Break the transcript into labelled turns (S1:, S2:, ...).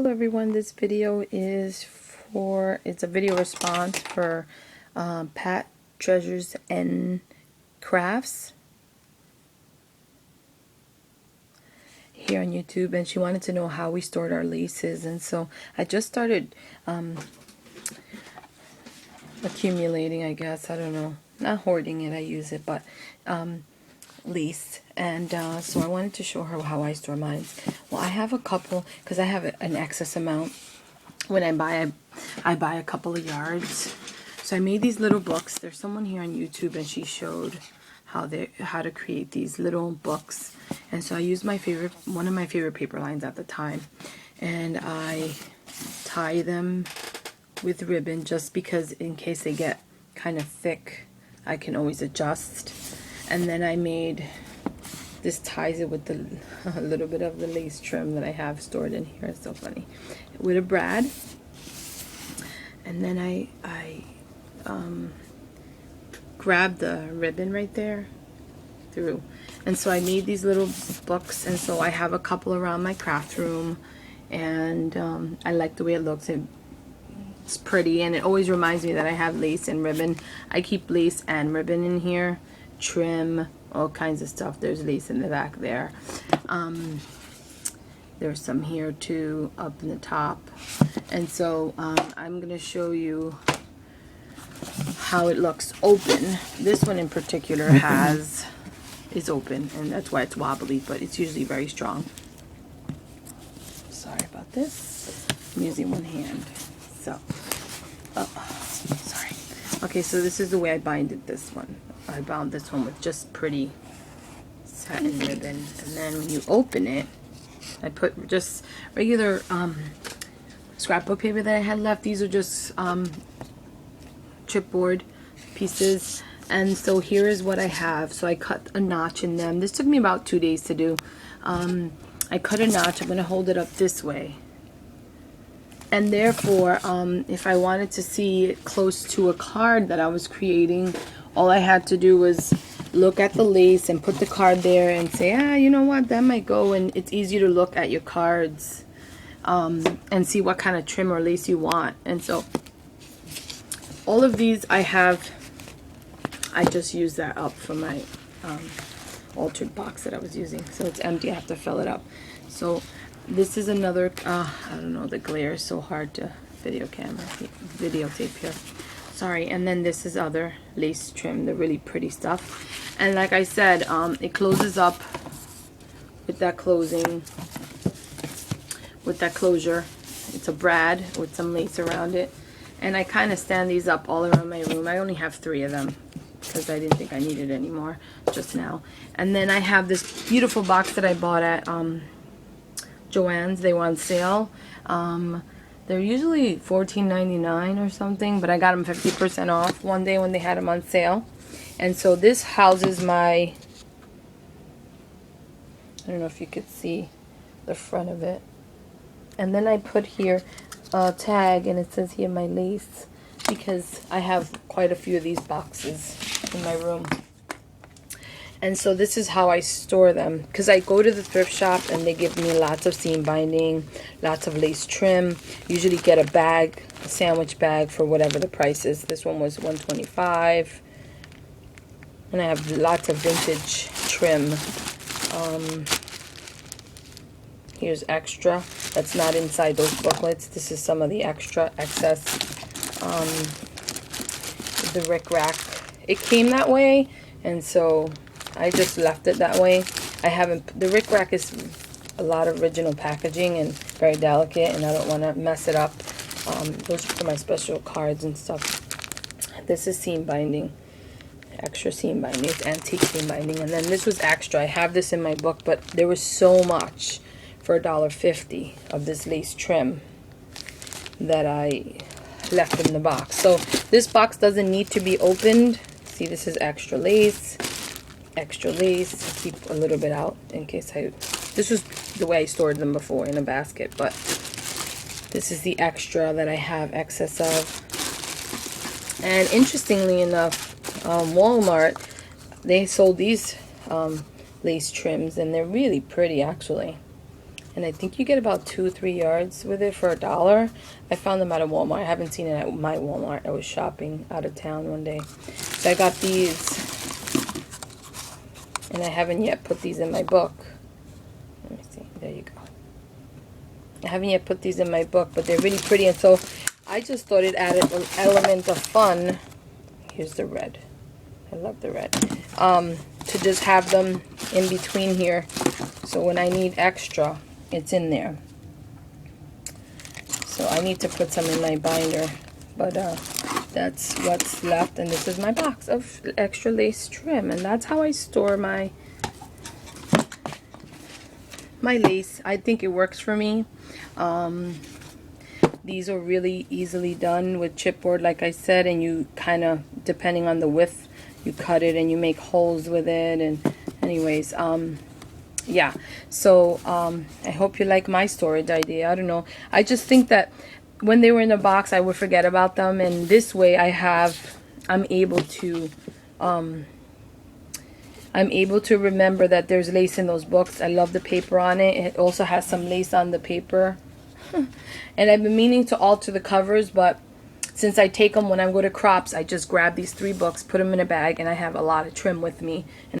S1: everyone, this video is it's a video response for Pat Treasures and Crafts here on YouTube, and she wanted to know how we stored our laces. And so I just started accumulating, I guess, I don't know, not hoarding it, I use it, but lace. And so I wanted to show her how I store mine. Well, I have a couple, because I have an excess amount. When I buy a couple of yards. So I made these little books. There's someone here on YouTube, and she showed how to create these little books. And so I used one of my favorite paper lines at the time, and I tie them with ribbon just because in case they get kind of thick, I can always adjust. And then I made this, ties it with a little bit of the lace trim that I have stored in here. It's so funny, with a brad. And then I grabbed the ribbon right there through, and so I made these little books. And so I have a couple around my craft room, and I like the way it looks. It's pretty, and it always reminds me that I have lace and ribbon. I keep lace and ribbon in here, trim, all kinds of stuff. There's lace in the back there. There's some here too, up in the top. And so I'm going to show you how it looks open. This one in particular is open, and that's why it's wobbly, but it's usually very strong. Sorry about this. I'm using one hand. So, sorry. Okay, so this is the way I binded this one. I bound this one with just pretty satin ribbon, and then when you open it, I put just regular scrapbook paper that I had left. These are just chipboard pieces. And so here is what I have. So I cut a notch in them. This took me about 2 days to do. I cut a notch. I'm going to hold it up this way. And therefore, if I wanted to see it close to a card that I was creating, all I had to do was look at the lace and put the card there and say, you know what, that might go. And it's easy to look at your cards and see what kind of trim or lace you want. And so all of these I just used that up from my altered box that I was using. So it's empty. I have to fill it up. So this is another, I don't know, the glare is so hard to videotape here. Sorry. And then this is other lace trim, the really pretty stuff. And like I said, it closes up with that closure. It's a brad with some lace around it. And I kind of stand these up all around my room. I only have 3 of them because I didn't think I needed any more just now. And then I have this beautiful box that I bought at Joann's. They were on sale. They're usually $14.99 or something, but I got them 50% off one day when they had them on sale. And so this houses my, I don't know if you could see the front of it. And then I put here a tag, and it says here my lace, because I have quite a few of these boxes in my room. And so this is how I store them, because I go to the thrift shop and they give me lots of seam binding, lots of lace trim. Usually get a bag, a sandwich bag, for whatever the price is. This one was $1.25, and I have lots of vintage trim. Here's extra. That's not inside those booklets. This is some of the excess. The Rick Rack. It came that way, and so I just left it that way. The Rick Rack is a lot of original packaging and very delicate, and I don't want to mess it up. Those are for my special cards and stuff. This is seam binding. Extra seam binding. It's antique seam binding. And then this was extra. I have this in my book, but there was so much for $1.50 of this lace trim that I left in the box. So this box doesn't need to be opened. See, this is extra lace. Extra lace. I keep a little bit out in case this was the way I stored them before, in a basket, but this is the extra that I have excess of. And interestingly enough, Walmart, they sold these lace trims, and they're really pretty actually. and I think you get about 2-3 yards with it for $1. I found them at a Walmart. I haven't seen it at my Walmart. I was shopping out of town one day, so I got these, and I haven't yet put these in my book. Let me see. There you go. I haven't yet put these in my book, but they're really pretty, and so I just thought it added an element of fun. Here's the red. I love the red. To just have them in between here, so when I need extra, it's in there. So I need to put some in my binder, but that's what's left, and this is my box of extra lace trim, and that's how I store my lace. I think it works for me. These are really easily done with chipboard, like I said, and you kind of, depending on the width, you cut it and you make holes with it. And anyways, yeah, so I hope you like my storage idea. I don't know, I just think that when they were in the box I would forget about them, and this way I'm able to remember that there's lace in those books. I love the paper on it. It also has some lace on the paper. And I've been meaning to alter the covers, but since I take them when I go to crops, I just grab these 3 books, put them in a bag, and I have a lot of trim with me. And